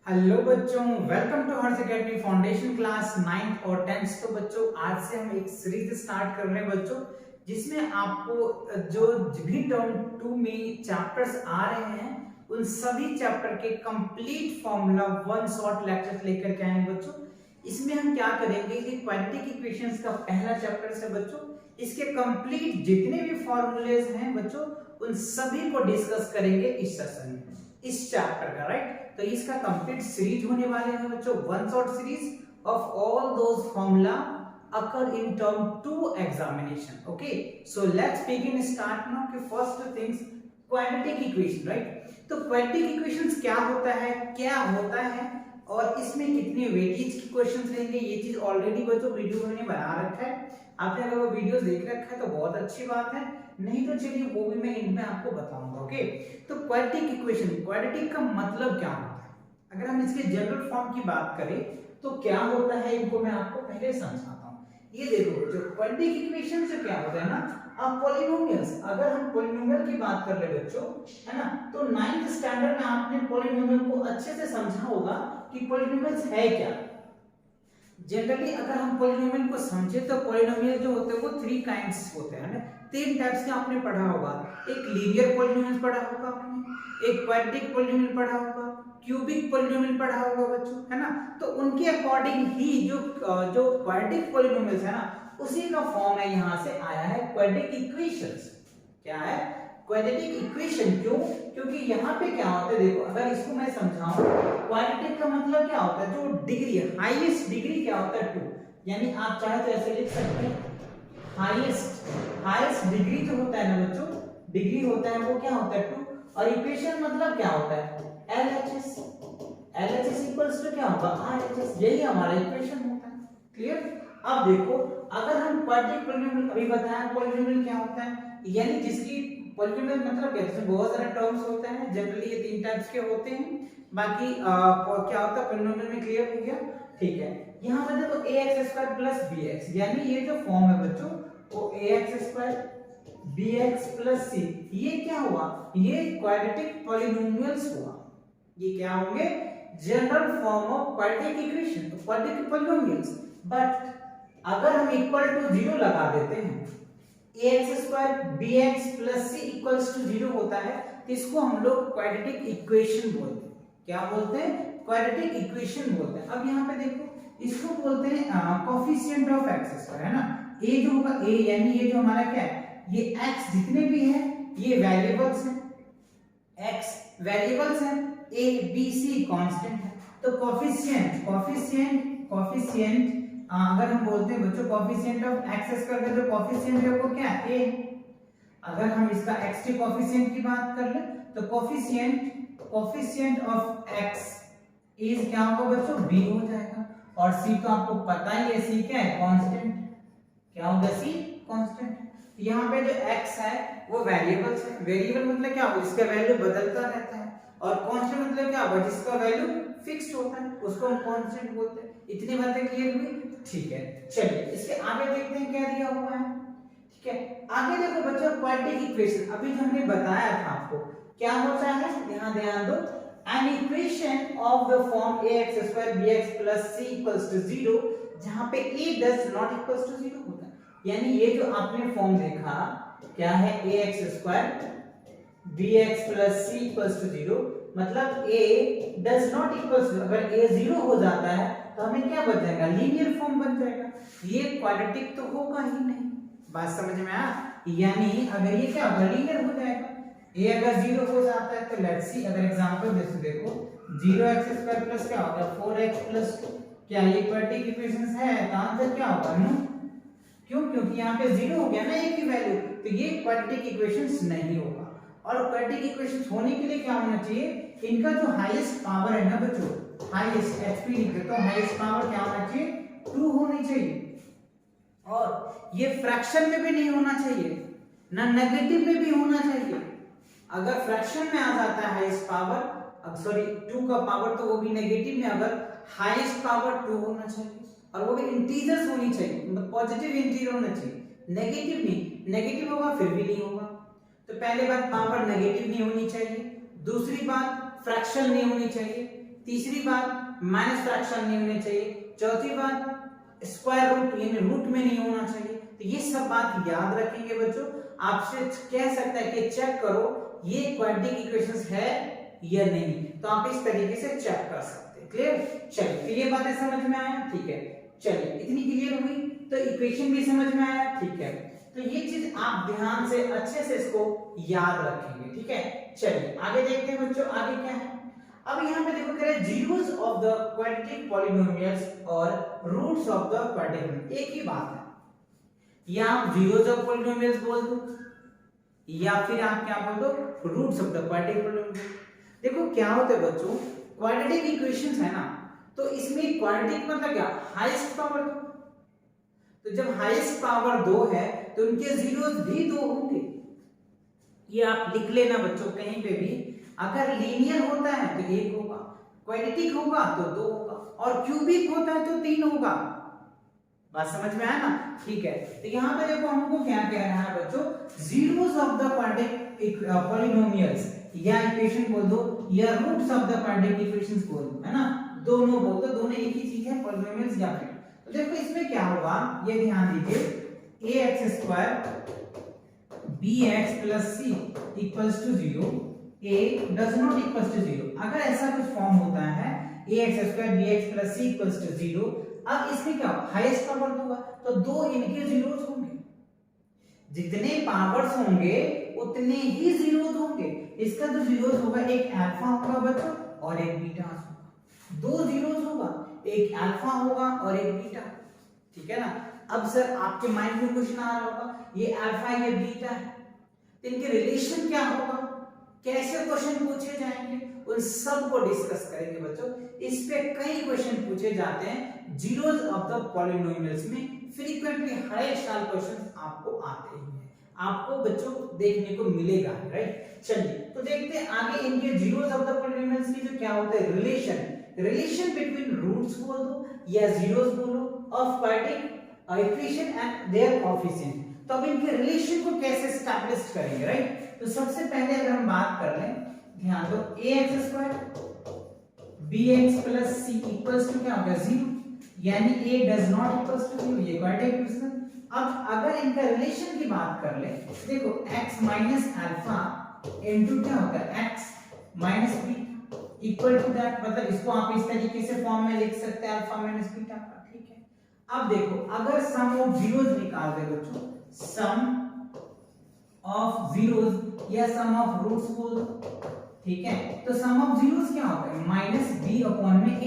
Hello बच्चों, welcome to Harsh academy foundation class 9th और 10th। तो बच्चों आज से हम एक सीरीज स्टार्ट कर रहे हैं बच्चों, जिसमें आपको जो भी टर्म 2 में चैप्टर्स आ रहे हैं उन सभी चैप्टर के complete formula one short lectures लेकर के आए बच्चों। इसमें हम क्या करेंगे कि क्वाड्रेटिक इक्वेशंस का पहला चैप्टर है बच्चों, इसके कंप्लीट जितने भी फॉर्मूलेज हैं बच्चों उन सभी को डिस्कस करेंगे इस सेशन में, इस चैप्टर का, राइट। तो इसका कंप्लीट सीरीज होने वाले हैं बच्चों, one shot series of all those formula occur in term 2 examination. Okay, so let's begin start now कि first things quadratic equation, right. तो क्वाड्रेटिक इक्वेशंस क्या होता है और इसमें कितने वेटेज की क्वेश्चंस लेंगे, ये चीज ऑलरेडी बच्चों वीडियो मैंने बना रखा है। आपने अगर वो वीडियोस देख रखा है तो बहुत अच्छी बात है, नहीं तो चलिए वो भी मैं इनमें आपको बताऊंगा। ओके, तो क्वाड्रेटिक इक्वेशन, क्वाड्रेटिक का मतलब क्या होता है, अगर हम इसके जनरल फॉर्म की बात करें तो क्या होता है इनको मैं आपको पहले समझाता हूँ। ये देखो, जो क्वाड्रेटिक इक्वेशन से क्या होता है ना, अब पॉलिनोमियल्स, अगर हम पॉलिनोमियल की बात कर ले बच्चों, है ना, तो 9th स्टैंडर्ड में आपने पॉलिनोमियल को अच्छे से समझा होगा कि पॉलिनोमियल्स है क्या। जनरली अगर हम पॉलिनोमियल को समझे तो पॉलिनोमियल जो होते हैं वो 3 काइंड्स होते हैं ना, 3 टाइप्स के आपने पढ़ा होगा। एक लीनियर पॉलिनोमियल पढ़ा होगा आपने, एक क्वाड्रेटिक पॉलिनोमियल पढ़ा होगा, क्यूबिक पॉलिनोमियल पढ़ा होगा बच्चों, है ना। तो उनके अकॉर्डिंग ही जो क्वाड्रेटिक पॉलिनोमियल्स है ना, उसी का फॉर्म है, यहां से आया है क्वाड्रेटिक इक्वेशंस। क्या है? Quadratic equation. क्यों? क्योंकि यहाँ पे क्या होता है, देखो अगर इसको मैं समझाऊं, क्वाड्रेटिक का मतलब क्या होता है, जो डिग्री, हाईएस्ट डिग्री क्या होता है 2, यानी आप चाहे तो ऐसे लिख सकते हैं, हाईएस्ट डिग्री जो होता है ना बच्चों, डिग्री होता है वो क्या होता है 2, और इक्वेशन मतलब क्या होता है LHS, LHS इक्वल्स टू क्या होगा RHS, यही हमारा इक्वेशन होता है। क्लियर? अब देखो, अगर हम क्वाड्रेटिक पॉलिनोमियल, अभी बताया पॉलिनोमियल क्या होता है, यानी जिसकी पॉलिनोमियल मतलब क्या है, बहुत सारे टर्म्स होते हैं, जनरली ये 3 टाइप्स के होते हैं। बाकी क्या होता है पॉलिनोमियल में, क्लियर हो गया? ठीक है, यहाँ पर देखो ax² प्लस bx, यानी ये जो फॉर्म है बच्चों वो ax² bx प्लस c, ये क्या हुआ, ये क्वाड्रेटिक पॉलिनोमियल्स हुआ। ये क्या होंगे? General form of quadratic equation, quadratic polynomials. But अगर हम इक्वल टू 0 लगा देते हैं, ax² bx plus c equals to 0 होता है, तो इसको हम लोग क्वाड्रेटिक इक्वेशन बोलते हैं। क्या बोलते हैं? क्वाड्रेटिक इक्वेशन बोलते हैं। अब यहाँ पे देखो, इसको बोलते हैं कोफिशिएंट ऑफ x², है ना। a जो होगा, a यानी ये जो हमारा क्या है, ये x जितने भी हैं ये वेरिएबल्स हैं, x वेरिएबल्स हैं, a b c कांस्टेंट है। तो कोफिशिएंट अगर हम बोलते हैं बच्चों कोफिशिएंट ऑफ x² का जो कोफिशिएंट है वो क्या है, a। अगर हम इसका x के कोफिशिएंट की बात कर ले तो कोफिशिएंट ऑफ x इज क्या होगा बच्चों, b हो जाएगा। और c तो आपको पता ही है, c क्या है, कांस्टेंट। क्या होगा, c कांस्टेंट। यहाँ पे जो x है वो वेरिएबल्स है, वेरिएबल मतलब क्या होगा, जिसका वैल्यू बदलता रहता है, और कांस्टेंट मतलब क्या होगा, जिसका वैल्यू फिक्स्ड होता है, उसको हम कांस्टेंट बोलते हैं। इतनी बातें क्लियर हुई? ठीक है, चलिए इसके आगे देखते हैं क्या दिया हुआ है। ठीक है, आगे देखो बच्चों, क्वाड्रेटिक इक्वेशन अभी जो हमने बताया था आपको क्या होता है, यहाँ ध्यान दो, an equation of the form ax² bx plus c equals to 0, जहां पे a does not equals to 0 होता है। यानी ये जो आपने फॉर्म देखा क्या है, ax² bx plus c equals to 0, मतलब a does not equals to, अगर a 0 हो जाता है तो हमें क्या बन जाएगा, लीनियर फॉर्म बन जाएगा। ये क्वाड्रेटिक तो होगा ही नहीं, बात समझ में आया? यानी अगर ये क्या होगा, लीनियर हो जाएगा। a अगर 0 हो जाता है तो लेट्स सी, अगर एग्जांपल जैसे देखो 0x² प्लस क्या होगा 4x प्लस 2, क्या ये क्वाड्रेटिक इक्वेशंस है? तो आंसर क्या होगा, नो। क्यों? क्योंकि यहाँ पे 0 हो गया ना a की वैल्यू, तो ये क्वाड्रेटिक इक्वेशंस नहीं होगा। और क्वाड्रेटिक इक्वेशंस होने के लिए क्या होना चाहिए, इनका जो हाईएस्ट पावर है ना बच्चों, हाईएस्ट hp लिख देता हूं, हाईएस्ट पावर क्या होना चाहिए, 2 होनी चाहिए। और ये फ्रैक्शन में भी नहीं होना चाहिए, ना नेगेटिव में भी होना चाहिए। अगर फ्रैक्शन में आ जाता है हाईएस्ट पावर, सॉरी 2 का पावर, तो वो भी नेगेटिव में, अगर हाईएस्ट पावर 2 होना चाहिए, और वो भी इंटीजर्स होनी चाहिए, मतलब पॉजिटिव इंटीजर होना चाहिए, नेगेटिव नहीं। नेगेटिव होगा फिर भी नहीं होगा। तो पहले बात, पावर नेगेटिव नहीं होनी चाहिए, दूसरी बात फ्रैक्शन नहीं होनी चाहिए, तीसरी बात माइनस फ्रैक्शन नहीं होने चाहिए, चौथी बात स्क्वायर रूट यानी रूट में नहीं होना चाहिए। तो ये सब बात याद रखेंगे बच्चों। आपसे कह सकता है कि चेक करो ये क्वाड्रेटिक इक्वेशंस है या नहीं, तो आप इस तरीके से चेक कर सकते हैं। क्लियर? चलिए, तो ये बातें समझ में आया? ठीक है, चलिए इतनी क्लियर हुई तो इक्वेशन भी समझ में आया। ठीक है, तो ये चीज आप ध्यान से अच्छे से इसको याद रखेंगे। ठीक है, चलिए आगे देखते हैं बच्चों, आगे क्या है। अब यहाँ पे देखो कह रहे zeros of the quadratic polynomials और रूट्स ऑफ द क्वाड्रेटिक। एक ही बात है, या आप जीरोस ऑफ पॉलिनोमियल्स बोल दो या फिर आप क्या बोल दो roots of the quadratic polynomial. देखो क्या होता है बच्चों, क्वाड्रेटिक इक्वेशंस है ना, तो इसमें क्वाड्रेटिक मतलब क्या, हाईएस्ट पावर 2। तो जब हाईएस्ट पावर 2 है तो उनके जीरोस भी 2 होंगे। ये आप लिख लेना बच्चों कहीं पे भी, अगर लीनियर होता है तो 1 होगा, क्वाड्रेटिक होगा तो 2 होगा, और क्यूबिक होता है तो 3 होगा। बात समझ में आया ना? ठीक है, तो यहाँ पे देखो हमको क्या कह रहा है बच्चों, zeros of the quadratic polynomials या इक्वेशन बोल दो या roots of the quadratic equations बोल दो, है ना, दोनों बोल दो, दोनों एक ही चीज है, पॉलिनोमियल्स या फिर। तो देखो इसमें क्या होगा, ये ध्यान दीजिए, ax² bx + c = 0, a does not equals to 0। अगर ऐसा कुछ फॉर्म होता है ax² bx + c = 0, अब इसमें क्या हाईएस्ट पावर होगा तो 2 इनके जीरोस होंगे। जितने पावर्स होंगे उतने ही जीरोस होंगे। इसका जो जीरोस होगा, एक अल्फा होगा बच्चों और एक बीटा होगा। 2 जीरोस होगा, एक अल्फा होगा और एक बीटा। ठीक है ना? अब सर आपके माइंड में क्वेश्चन आ रहा होगा, ये अल्फा ये बीटा है, तो इनके रिलेशन क्या होगा, कैसे क्वेश्चन पूछे जाएंगे, उन सब को डिस्कस करेंगे बच्चों। इस पे कई क्वेश्चन पूछे जाते हैं जीरोस ऑफ द पॉलिनोमियल्स में, फ्रीक्वेंटली हर एक साल क्वेश्चन आपको आते ही हैं, आपको बच्चों देखने को मिलेगा। राइट, चलिए तो देखते हैं आगे इनके जीरोस ऑफ द पॉलिनोमियल्स की जो क्या होता है रिलेशन बिटवीन रूट्स बोल दो या जीरोस बोलो of quadratic equation and their coefficient. तो अब इनके रिलेशन को कैसे एस्टैब्लिश करेंगे, राइट। तो सबसे पहले अगर हम बात कर लें, ध्यान दो, ax² bx + c = क्या होगा 0, यानी a does not equals to 0, ये क्वाड्रेटिक इक्वेशन। अब अगर इनका रिलेशन की बात कर ले, देखो x - α इनटू क्या होगा x - b equal to that, मतलब इसको आप इस तरीके से फॉर्म में लिख सकते हैं अल्फा माइनस बीटा का। ठीक है, अब देखो अगर सम ऑफ जीरोस निकाल दे बच्चों, सम ऑफ जीरोस या सम ऑफ रूट्स बोल दो। ठीक है, तो सम ऑफ जीरोस क्या होता है -b/a होता है।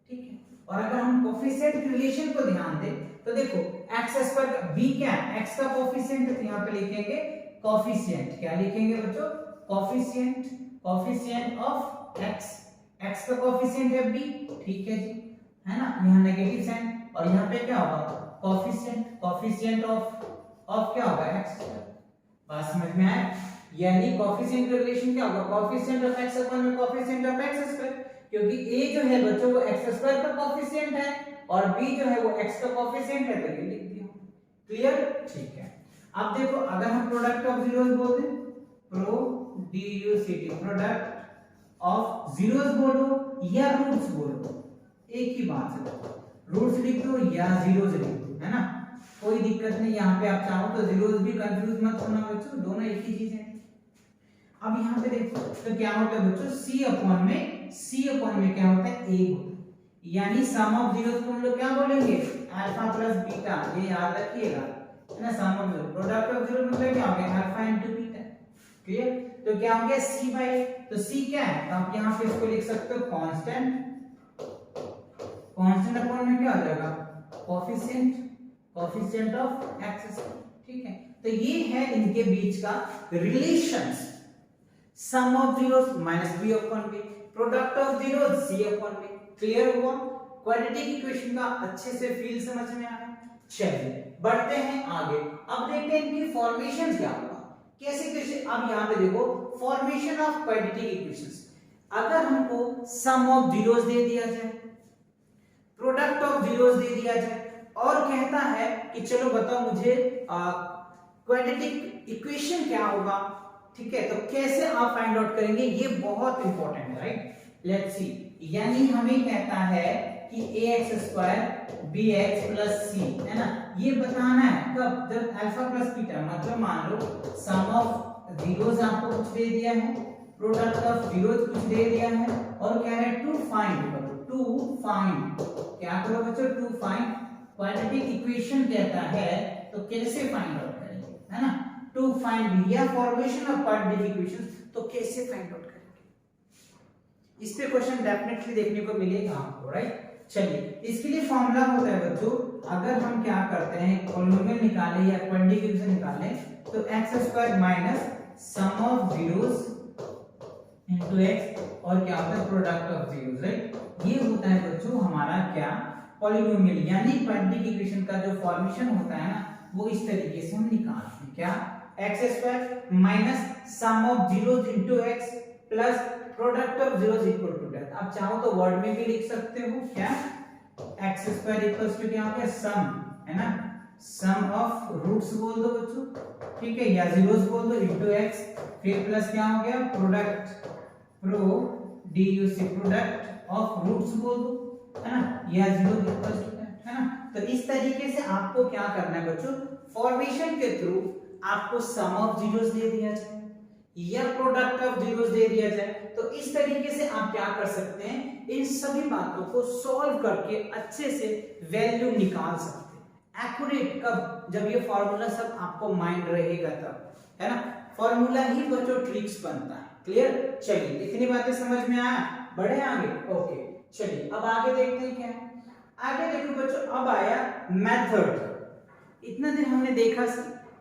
ठीक है, और अगर हम कोएफिशिएंट रिलेशन को ध्यान दें तो देखो x² b क्या है, x का कोएफिशिएंट है, तो यहां पे लिखेंगे कोएफिशिएंट, क्या लिखेंगे बच्चों कोएफिशिएंट ऑफ x का कोएफिशिएंट है b। ठीक है जी, है ना, यहां नेगेटिव साइन, और यहां पे क्या होगा कोएफिशिएंट ऑफ क्या होगा x। बात समझ में आया, यानी कोएफिशिएंट का रिलेशन क्या होगा कोएफिशिएंट ऑफ x अपन में कोएफिशिएंट ऑफ x², क्योंकि a जो है बच्चों वो x² का कोएफिशिएंट है और b जो है वो x का कोएफिशिएंट है, तो ये लिख दिया। क्लियर? ठीक है, अब देखो अगर हम प्रोडक्ट ऑफ जीरोस बोल दें, प्रोडक्ट ऑफ जीरोस बोलो या रूट्स बोलो, एक ही बात है, रूट्स लिख दो या जीरोस लिख दो, है ना, कोई दिक्कत नहीं। यहाँ पे आप चाहो तो जीरोस भी कंफ्यूज मत होना बच्चों, दोनों एक ही चीज है। अब यहाँ पे देखो तो क्या होता है बच्चों, c अपॉन में क्या होता है a होता है, यानी सम ऑफ जीरोस को हम लोग क्या बोलेंगे अल्फा प्लस बीटा, ये याद रखिएगा, है ना। Sum of zero product of zero मतलब क्या हो गया अल्फा इनटू बीटा। क्लियर? तो क्या हो गया c/a, तो c क्या है, तो आप यहाँ पे इसको लिख सकते हो कांस्टेंट अपॉन में क्या हो जाएगा कोएफिशिएंट ऑफ x। ठीक है, तो ये है इनके बीच का relations, sum of zeros -b/b, product of zeros c/b। Clear हुआ? क्वाड्रेटिक इक्वेशन का अच्छे से फील समझ में आया। चलिए बढ़ते हैं आगे, अब देखते हैं इनकी फॉर्मेशन क्या होगा, कैसे। अब यहाँ पे देखो फॉर्मेशन ऑफ क्वाड्रेटिक इक्वेशंस, अगर हमको सम ऑफ जीरोस दे दिया जाए, प्रोडक्ट ऑफ जीरोस दे दिया जाए, और कहता है कि चलो बताओ मुझे क्वाड्रेटिक इक्वेशन क्या होगा। ठीक है, तो कैसे आप फाइंड आउट करेंगे, ये बहुत इंपॉर्टेंट है, राइट। लेट्स सी, यानी हमें कहता है कि ax square bx plus c, है ना, ये बताना है कब, जब अल्फा प्लस बीटा, मतलब मान लो सम ऑफ जीरोस आपको कुछ दे दिया है, प्रोडक्ट ऑफ जीरोस कुछ दे दिया है, और कह रहे हैं टू फाइंड करो, टू फाइंड, क्या करो बच्चों, टू फाइंड क्वाड्रेटिक इक्वेशन कहता है, तो कैसे फाइंड आउट करेंगे, है ना, टू फाइंड या फॉर्मेशन ऑफ क्वाड्रेटिक इक्वेशन, तो कैसे फाइंड आउट करेंगे, इस पे क्वेश्चन डेफिनेटली देखने को मिलेगा आपको, राइट। चलिए, इसके लिए फॉर्मूला होता है बच्चों, अगर हम क्या करते हैं पॉलिनोमियल निकालें या क्वाड्रेटिक इक्वेशन निकालें, तो x square minus sum of zeros into x, और क्या होता है प्रोडक्ट ऑफ जीरोस, राइट। ये होता है बच्चों हमारा क्या, पॉलिनोमियल, यानी क्वाड्रेटिक इक्वेशन का जो फॉर्मेशन होता है ना, वो इस तरीके से हम निकालते हैं, क्या, x square minus sum of zeros into x plus product of zeros equal to that. आप चाहो तो वर्ड में भी लिख सकते हो, क्या, x स्क्वायर इक्वल्स टू क्या हो गया, सम, है ना, सम ऑफ रूट्स बोल दो बच्चों, ठीक है, या जीरोस बोल दो इनटू x, फिर प्लस क्या हो गया, प्रोडक्ट, प्रोडक्ट ऑफ रूट्स बोल दो, है ना, या जीरो इक्वल्स टू दैट, है ना। तो इस तरीके से आपको क्या करना है बच्चों, फॉर्मेशन के थ्रू आपको सम ऑफ जीरोस दे दिया जाए या प्रोडक्ट ऑफ जीरोस दे दिया जाए, तो इस तरीके से आप क्या कर सकते हैं, इन सभी बातों को सॉल्व करके अच्छे से वैल्यू निकाल सकते हैं, एक्यूरेट कब, जब ये फॉर्मूला सब आपको माइंड रहेगा तब, है ना, फॉर्मूला ही बच्चों ट्रिक्स बनता है, क्लियर। चलिए, इतनी बातें समझ में आया, बढ़े आगे, ओके। चलिए, अब आगे देखते हैं क्या है, आगे देखो बच्चों, अब आया मेथड। इतना दिन हमने देखा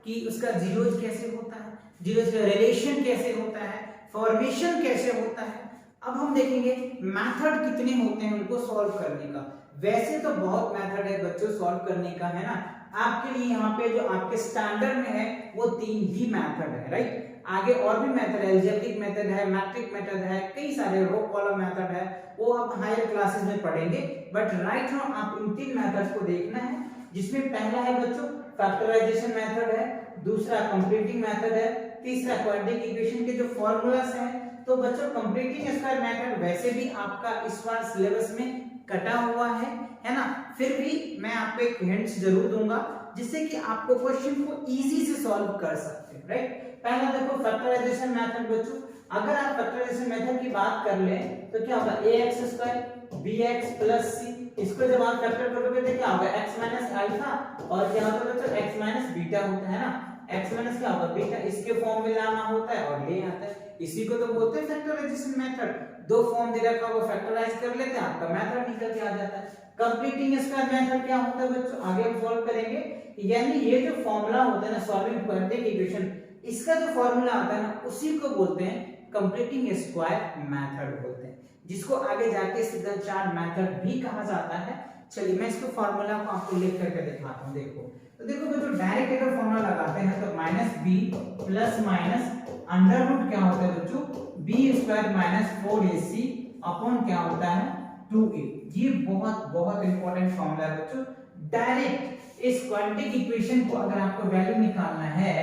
कि उसका जीरोस कैसे होता है, जीरोस का रिलेशन कैसे होता है, फॉर्मेशन कैसे होता है, अब हम देखेंगे मेथड कितने होते हैं उनको सॉल्व करने का। वैसे तो बहुत मेथड है बच्चों सॉल्व करने का, है ना, आपके लिए यहाँ पे जो आपके स्टैंडर्ड में है वो 3 ही मेथड है, राइट। आगे और भी मेथड है, अलजेब्रिक मेथड है, मैट्रिक मेथड है, कई सारे रो कॉलम मेथड है, वो आप हायर क्लासेस में पढ़ेंगे, बट राइट नाउ आप इन 3 मेथड्स को देखना है, जिसमें पहला है बच्चों फैक्टराइजेशन मेथड है, दूसरा कंप्लीटिंग मेथड है, तीसरा क्वाड्रेटिक इक्वेशन के जो फॉर्मूलास हैं। तो बच्चों कंप्लीटिंग स्क्वायर मेथड वैसे भी आपका इस बार सिलेबस में कटा हुआ है ना, फिर भी मैं आपको एक हिंट्स जरूर दूंगा जिससे कि आपको क्वेश्चन को इजी से सॉल्व कर सकते हैं, राइट। पहला देखो फैक्टराइजेशन मेथड बच्चों, अगर आप फैक्टराइजेशन मेथड की बात कर लें तो क्या होगा, ax square bx plus c, इसको जब आप फैक्टर करोगे तो क्या होगा, x माइनस अल्फा, और क्या होता है बच्चों x माइनस बीटा होता है ना, x माइनस क्या होगा बीटा, इसके फॉर्म में लाना होता है और ले आता है, इसी को तो बोलते हैं फैक्टराइजेशन मेथड। दो फॉर्म दे रखा वो फैक्टराइज कर लेते हैं, आपका मेथड निकल के आ जाता है। कंप्लीटिंग स्क्वायर मेथड क्या होता है बच्चों, आगे हम सॉल्व करेंगे, यानी ये जो फॉर्मूला होता है ना सॉल्विंग क्वाड्रेटिक इक्वेशन, इसका जो फॉर्मूला आता है ना उसी को बोलते हैं कंप्लीटिंग स्क्वायर मेथड बोलते हैं, जिसको आगे जाके सीधा चार्ट मेथड भी कहा जाता है। चलिए मैं इसको फॉर्मूला को आपको लिख करके दिखाता हूं, देखो तो देखो बच्चों डायरेक्ट अगर फॉर्मूला लगाते हैं तो minus B plus minus under root क्या होता है बच्चों, B square minus 4ac upon क्या होता है 2a। ये बहुत बहुत इंपॉर्टेंट फॉर्मूला है बच्चों। डायरेक्ट इस क्वाड्रेटिक इक्वेशन को अगर आपको वैल्यू निकालना है,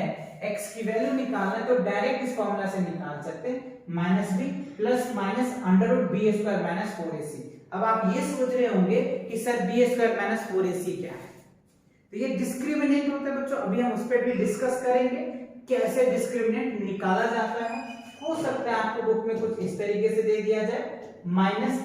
x की वैल्यू निकालना है, तो डायरेक्ट इस फॉर्मूला से निकाल सकते हैं, minus B plus minus under root B square minus 4ac। अब आप ये सोच रहे होंगे कि sir B square minus 4ac क्या है, तो ये डिस्क्रिमिनेंट होता है बच्चों, अभी हम उस पर भी डिस्कस करेंगे कैसे डिस्क्रिमिनेंट निकाला जाता है। हो सकता है आपको बुक में कुछ इस तरीके से दे दिया जाए माइनस,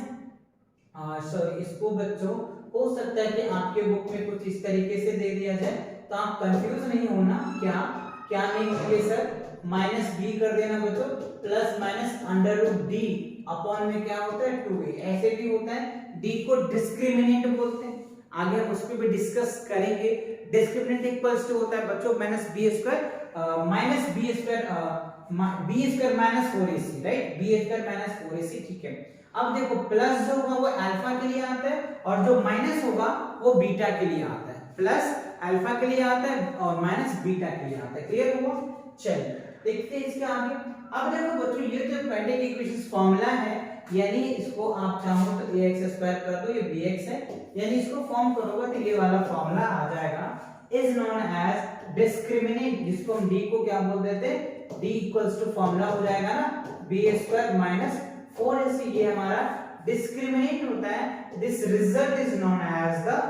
सॉरी इसको बच्चों हो सकता है कि आपके बुक में कुछ इस तरीके से दे दिया जाए, तो आप कंफ्यूज नहीं होना, क्या क्या नहीं होंगे सर, माइनस बी कर देना बच्चों plus minus under root D upon में क्या होता है 2a, ऐसे भी होता है। डी को डिस्क्रिमिनेंट बोलते हैं, आगे हम उस पर भी डिस्कस करेंगे। डिस्क्रिमिनेंट इक्वल्स टू होता है बच्चों minus B square minus B square minus 4ac, right, B square minus 4ac, ठीक है। अब देखो प्लस जो होगा वो अल्फा के लिए आता है और जो माइनस होगा वो बीटा के लिए आता है, प्लस अल्फा के लिए आता है और माइनस बीटा के लिए आता है, क्लियर हुआ। चलिए देखते हैं इसके आगे। अब देखो बच्चों ये जो क्वाड्रेटिक इक्वेशन फॉर्मूला है, यानी इसको आप चाहो तो ax स्क्वायर कर दो, ये bx है, यानी इसको फॉर्म करोगे तो ये वाला फॉर्मूला आ जाएगा, इज नोन एज डिस्क्रिमिनेंट, जिसको हम d को क्या बोल देते हैं, d इक्वल्स टू फॉर्मूला हो जाएगा ना b स्क्वायर माइनस 4ac ये हमारा डिस्क्रिमिनेंट होता है। This result is known as the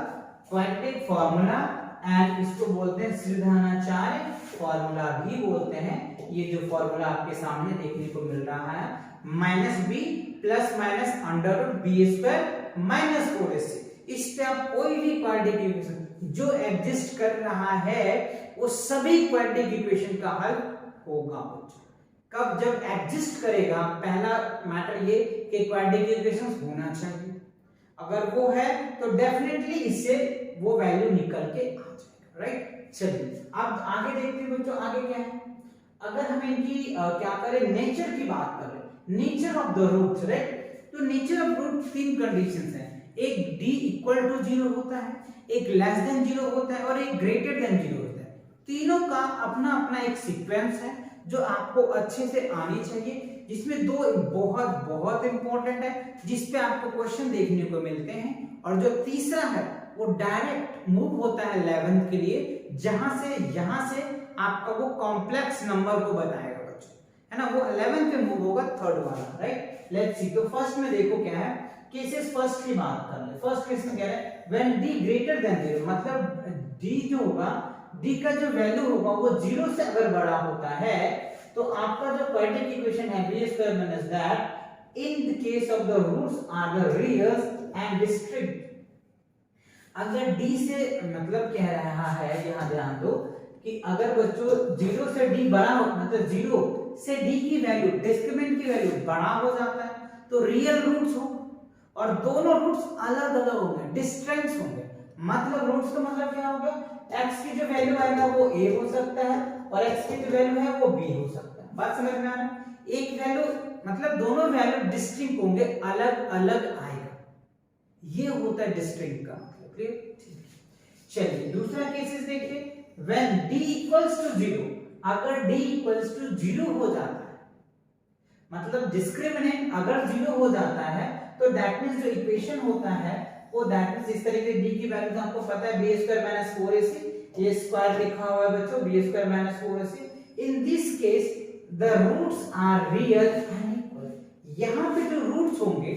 quadratic formula and इसको बोलते हैं श्रीधराचार्य फार्मूला भी बोलते हैं। ये जो फार्मूला आपके सामने देखने को मिल रहा है -b plus minus under root B square minus 4ac। इस पे आप कोई भी क्वाड्रेटिक इक्वेशन जो एग्जिस्ट कर रहा है वो सभी क्वाड्रेटिक इक्वेशन का हल होगा बच्चों। कब? जब एग्जिस्ट करेगा। पहला मैटर ये कि क्वाड्रेटिक इक्वेशन होना चाहिए, अगर वो है तो डेफिनेटली इससे वो वैल्यू निकल के आ जाएगा, राइट। चलिए अब आगे देखते हैं बच्चों, आगे क्या है। अगर हम इनकी क्या करें, नेचर की बात करें, nature of the roots, right. तो नेचर ऑफ रूट तीन कंडीशंस हैं, एक d इक्वल टू 0 होता है, एक लेस देन 0 होता है और एक ग्रेटर देन 0 होता है। तीनों का अपना अपना एक सीक्वेंस है जो आपको अच्छे से आनी चाहिए, जिसमें दो बहुत बहुत इंपॉर्टेंट है जिस पे आपको क्वेश्चन देखने को मिलते हैं, और जो तीसरा है वो डायरेक्ट मूव होता है 11th के लिए, यहां से आपका वो कॉम्प्लेक्स नंबर को बताएगा बच्चों, है ना। वो 11th पे मूव होगा, थर्ड वाला, राइट। Let's see. तो फर्स्ट में देखो क्या है, केसेस फर्स्ट की बात कर ले। फर्स्ट केस में क्या है, व्हेन d ग्रेटर देन 0, मतलब d जो होगा, d का जो वैल्यू होगा वो 0 से अगर बड़ा होता है तो आपका जो क्वाड्रेटिक इक्वेशन है b square minus that in the case of the roots are the reals and district. अगर d से मतलब कह रहा है, यहां ध्यान दो कि अगर बच्चों 0 से d बड़ा हो, मतलब 0 से d की वैल्यू, डिस्क्रिमिनेंट की वैल्यू बड़ा हो जाता है तो रियल रूट्स हो, और दोनों रूट्स अलग अलग होंगे, डिस्टेंस होंगे। मतलब रूट्स का मतलब क्या होगा, x की जो वैल्यू आएगा वो a हो सकता है और x की जो वैल्यू है वो b हो सकता है। बात समझ में आ रहा है। एक वैल्यू मतलब दोनों वैल्यू डिस्टिंक्ट होंगे, अलग अलग आएगा, ये होता है डिस्टिंक्ट का मतलब। क्लियर? चलिए दूसरा केसेस देखिए, व्हेन d इक्वल्स टू 0, अगर d इक्वल्स टू 0 हो जाता है, मतलब डिस्क्रिमिनेंट अगर 0 हो जाता है तो दैट मींस जो इक्वेशन होता है वो दैट मींस इस तरीके d की वैल्यू तो आपको पता है b स्क्वायर माइनस 4ac, ये स्क्वायर लिखा हुआ है बच्चों, b square minus 4ac। In this case the roots are real and equal. यहां पे जो रूट्स होंगे,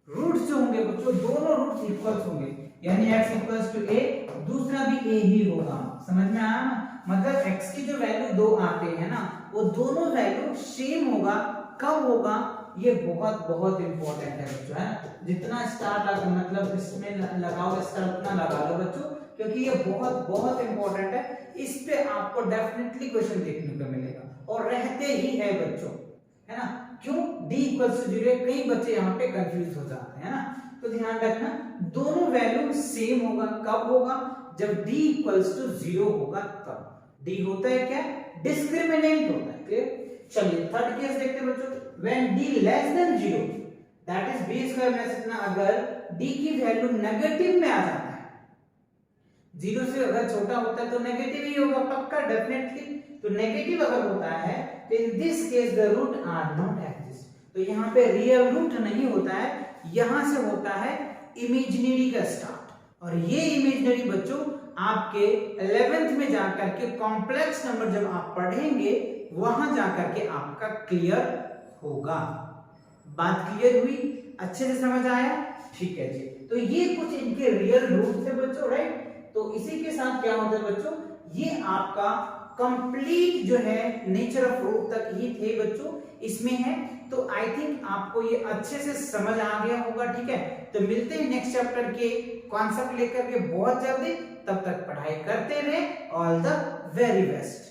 रूट्स जो होंगे बच्चों, दोनों रूट्स इक्वल्स होंगे, यानी x इक्वल्स टू a, दूसरा भी a ही होगा। समझ में आया ना, मतलब x की जो वैल्यू 2 आते हैं ना, वो दोनों वैल्यू सेम होगा। कब होगा, ये बहुत बहुत इंपॉर्टेंट है बच्चों, है। जितना स्टार लगा, मतलब इसमें लगाओ स्टार उतना लगा लो बच्चों, क्योंकि ये बहुत बहुत इंपॉर्टेंट है। इस पे आपको डेफिनेटली क्वेश्चन देखने को मिलेगा और रहते ही है बच्चों, है ना। क्यों? d इक्वल्स टू 0, कई बच्चे यहाँ पे कंफ्यूज हो जाते हैं ना, तो ध्यान रखना दोनों वैल्यू सेम होगा। कब होगा, जब d इक्वल्स टू 0 होगा तब। d होता है क्या, डिस्क्रिमिनेंट होता है। क्लियर? चलिए थर्ड केस देखते हैं बच्चों, when d less than 0, that is b square minus इतना, अगर d की वैल्यू नेगेटिव में आ जाता है, 0 से अगर छोटा होता है तो नेगेटिव ही होगा पक्का, डेफिनेटली। तो नेगेटिव अगर होता है तो in this case the root are not exist. तो यहाँ पे रियल रूट नहीं होता है, यहां से होता है इमेजिनरी का स्टार्ट, और ये इमेजिनरी बच्चों आपके 11th में जाकर के कॉम्प्लेक्स नंबर जब आप पढ़ेंगे वहां जाकर के आपका क्लियर होगा। बात क्लियर हुई? अच्छे से समझ आया? ठीक है जी। तो ये कुछ इनके रियल रूट थे बच्चों, राइट। तो इसी के साथ क्या होता है बच्चों, ये आपका कंप्लीट जो है नेचर ऑफ रूट तक ही थे बच्चों, इसमें है। तो आई थिंक आपको ये अच्छे से समझ आ गया होगा, ठीक है। तो मिलते हैं नेक्स्ट चैप्टर के कॉन्सेप्ट लेकर के बहुत जल्दी, तब तक पढ़ाई करते रहे। All the very best.